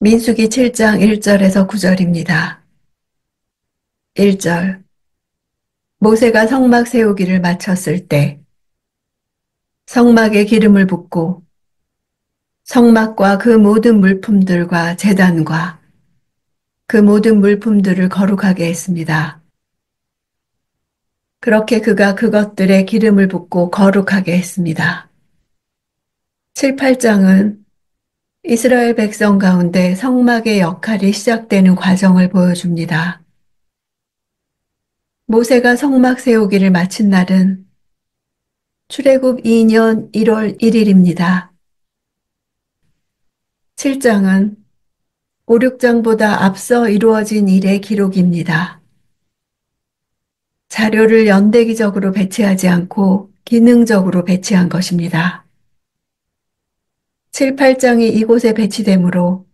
민수기 7장 1절에서 9절입니다. 1절. 모세가 성막 세우기를 마쳤을 때 성막에 기름을 붓고 성막과 그 모든 물품들과 제단과 그 모든 물품들을 거룩하게 했습니다. 그렇게 그가 그것들에 기름을 붓고 거룩하게 했습니다. 7, 8장은 이스라엘 백성 가운데 성막의 역할이 시작되는 과정을 보여줍니다. 모세가 성막 세우기를 마친 날은 출애굽 2년 1월 1일입니다. 7장은 5, 6장보다 앞서 이루어진 일의 기록입니다. 자료를 연대기적으로 배치하지 않고 기능적으로 배치한 것입니다. 7, 8장이 이곳에 배치되므로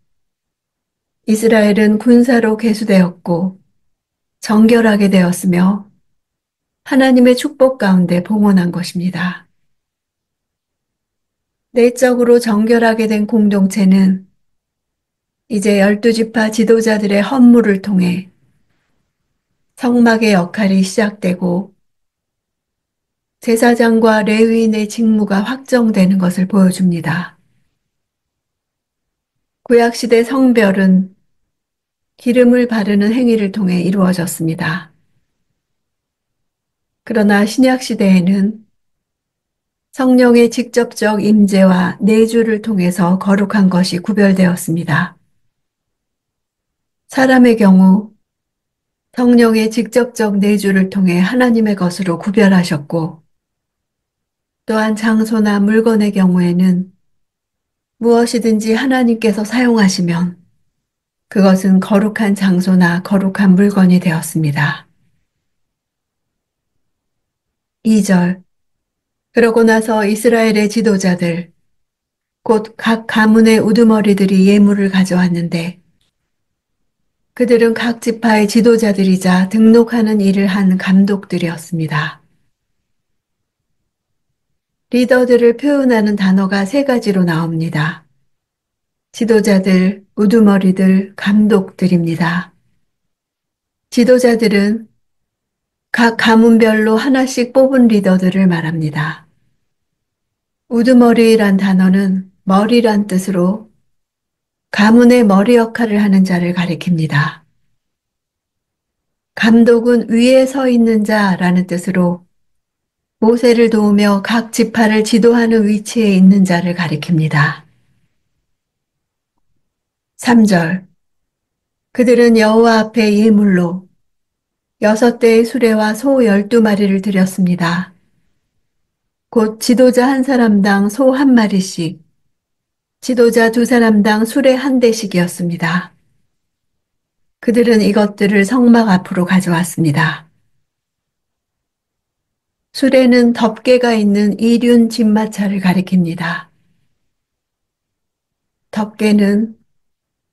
이스라엘은 군사로 계수되었고 정결하게 되었으며 하나님의 축복 가운데 봉헌한 것입니다. 내적으로 정결하게 된 공동체는 이제 12지파 지도자들의 헌물을 통해 성막의 역할이 시작되고 제사장과 레위인의 직무가 확정되는 것을 보여줍니다. 구약시대 성별은 기름을 바르는 행위를 통해 이루어졌습니다. 그러나 신약시대에는 성령의 직접적 임재와 내주를 통해서 거룩한 것이 구별되었습니다. 사람의 경우 성령의 직접적 내주를 통해 하나님의 것으로 구별하셨고 또한 장소나 물건의 경우에는 무엇이든지 하나님께서 사용하시면 그것은 거룩한 장소나 거룩한 물건이 되었습니다. 2절. 그러고 나서 이스라엘의 지도자들, 곧 각 가문의 우두머리들이 예물을 가져왔는데 그들은 각 지파의 지도자들이자 등록하는 일을 한 감독들이었습니다. 리더들을 표현하는 단어가 세 가지로 나옵니다. 지도자들, 우두머리들, 감독들입니다. 지도자들은 각 가문별로 하나씩 뽑은 리더들을 말합니다. 우두머리란 단어는 머리란 뜻으로 가문의 머리 역할을 하는 자를 가리킵니다. 감독은 위에 서 있는 자라는 뜻으로 모세를 도우며 각 지파를 지도하는 위치에 있는 자를 가리킵니다. 3절. 그들은 여호와 앞에 예물로 6대의 수레와 소 12마리를 드렸습니다. 곧 지도자 한 사람당 소 한 마리씩, 지도자 두 사람당 수레 한 대씩이었습니다. 그들은 이것들을 성막 앞으로 가져왔습니다. 수레는 덮개가 있는 이륜 진마차를 가리킵니다. 덮개는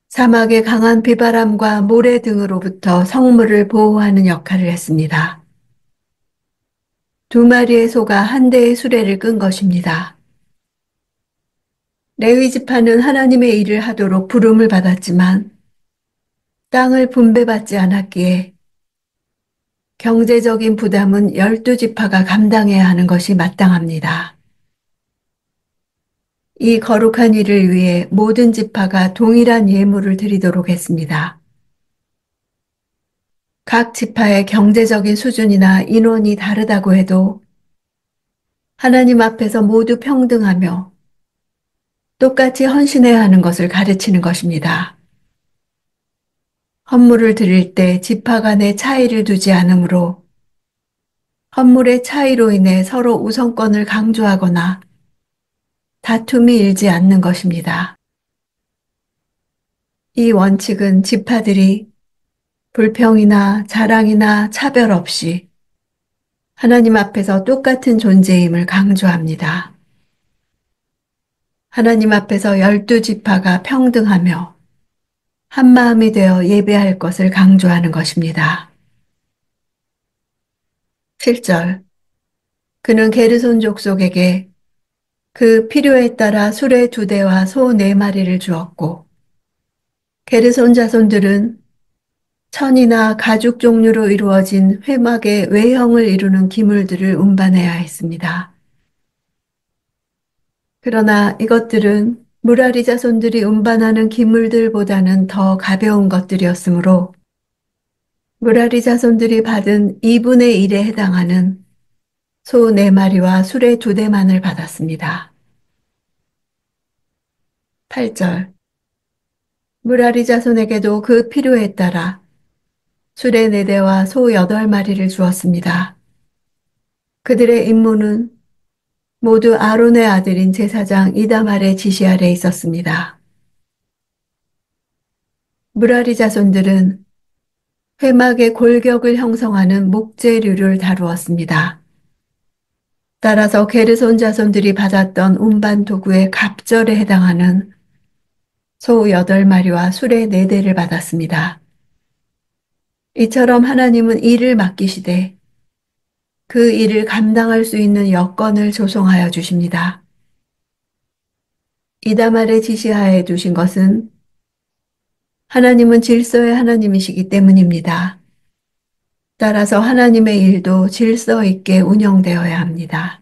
사막의 강한 비바람과 모래 등으로부터 성물을 보호하는 역할을 했습니다. 두 마리의 소가 한 대의 수레를 끈 것입니다. 레위 지파는 하나님의 일을 하도록 부름을 받았지만 땅을 분배받지 않았기에 경제적인 부담은 12지파가 감당해야 하는 것이 마땅합니다. 이 거룩한 일을 위해 모든 지파가 동일한 예물을 드리도록 했습니다. 각 지파의 경제적인 수준이나 인원이 다르다고 해도 하나님 앞에서 모두 평등하며 똑같이 헌신해야 하는 것을 가르치는 것입니다. 헌물을 드릴 때 지파 간의 차이를 두지 않으므로 헌물의 차이로 인해 서로 우선권을 강조하거나 다툼이 일지 않는 것입니다. 이 원칙은 지파들이 불평이나 자랑이나 차별 없이 하나님 앞에서 똑같은 존재임을 강조합니다. 하나님 앞에서 12지파가 평등하며 한마음이 되어 예배할 것을 강조하는 것입니다. 7절. 그는 게르손 족속에게 그 필요에 따라 수레 2대와 소 4마리를 주었고 게르손 자손들은 천이나 가죽 종류로 이루어진 회막의 외형을 이루는 기물들을 운반해야 했습니다. 그러나 이것들은 무라리 자손들이 운반하는 기물들보다는 더 가벼운 것들이었으므로 무라리 자손들이 받은 2분의 1에 해당하는 소 4마리와 수레 2대만을 받았습니다. 8절 무라리 자손에게도 그 필요에 따라 수레 4대와 소 8마리를 주었습니다. 그들의 임무는 모두 아론의 아들인 제사장 이다말의 지시 아래 있었습니다. 무라리 자손들은 회막의 골격을 형성하는 목재류를 다루었습니다. 따라서 게르손 자손들이 받았던 운반 도구의 갑절에 해당하는 소 8마리와 수레 4대를 받았습니다. 이처럼 하나님은 일을 맡기시되 그 일을 감당할 수 있는 여건을 조성하여 주십니다. 이다말의 지시하에 두신 것은 하나님은 질서의 하나님이시기 때문입니다. 따라서 하나님의 일도 질서 있게 운영되어야 합니다.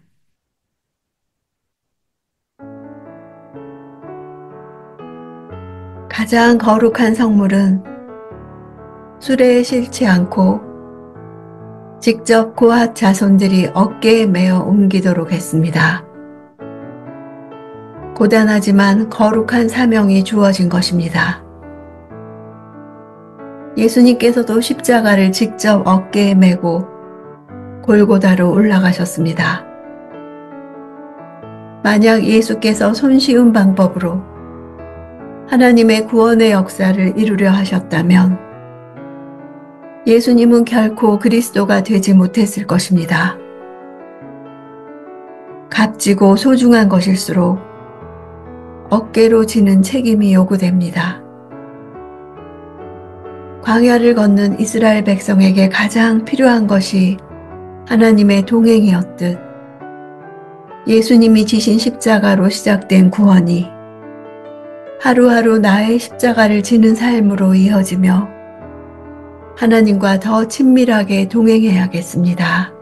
가장 거룩한 성물은 수레에 실지 않고 직접 고핫 자손들이 어깨에 메어 옮기도록 했습니다. 고단하지만 거룩한 사명이 주어진 것입니다. 예수님께서도 십자가를 직접 어깨에 메고 골고다로 올라가셨습니다. 만약 예수께서 손쉬운 방법으로 하나님의 구원의 역사를 이루려 하셨다면 예수님은 결코 그리스도가 되지 못했을 것입니다. 값지고 소중한 것일수록 어깨로 지는 책임이 요구됩니다. 광야를 걷는 이스라엘 백성에게 가장 필요한 것이 하나님의 동행이었듯 예수님이 지신 십자가로 시작된 구원이 하루하루 나의 십자가를 지는 삶으로 이어지며 하나님과 더 친밀하게 동행해야겠습니다.